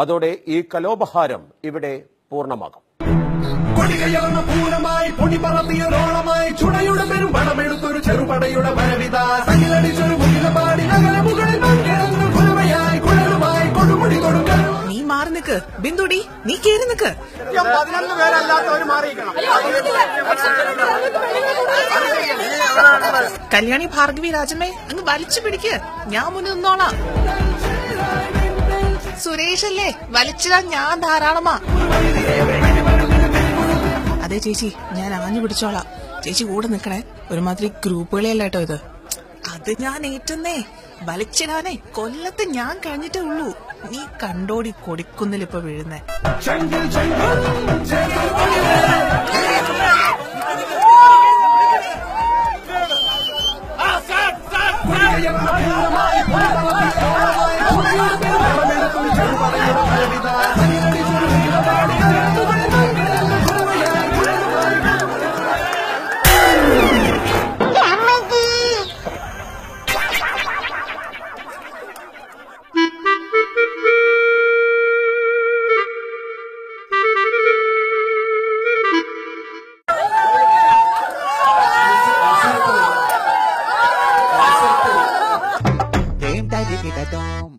അതോടെ ഈ കലോപഹാരം ഇവിടെ പൂർണ്ണമാകും. കൊടികയർന്ന പൂരമായി പൊടി പറത്തിയൊരോളമായി ചുടയുടെ പെരും പണമെടുത്തൊരു ചെറുപടയുടെ വരവിത സകിലടിച്ചൊരു മുകിലപാടി നഗരമുകളിൽ കുലമയായി കുഴലുമായി കൊടുമുടി കൊടുക്കാൻ. നീ മാറി നിക്ക് ബിന്ദുടി, നീ കേറി നിക്ക്. 11 പേരല്ലാത്തവർ മാറിയിരിക്കണം. കല്യാണി ഭാർഗവി രാജമ്മേ അങ്ങ് വലിച്ചു പിടിക്ക്, ഞാൻ മുന്നിൽ നിന്നോളാം. സുരേഷല്ലേ വലിച്ചിടാൻ ഞാൻ ധാരാളമാ. അതെ ചേച്ചി, ഞാൻ ആഞ്ഞു പിടിച്ചോളാം. ചേച്ചി കൂടെ നിക്കണേ. ഒരുമാതിരി ഗ്രൂപ്പുകളെയല്ല കേട്ടോ ഇത്. അത് ഞാൻ ഏറ്റെന്നേ. വലിച്ചിടാനേ കൊല്ലത്ത് ഞാൻ കഴിഞ്ഞിട്ടേ ഉള്ളൂ. നീ കണ്ടോടി കൊടിക്കുന്നിൽ ഇപ്പൊ വീഴുന്നേ. Game time,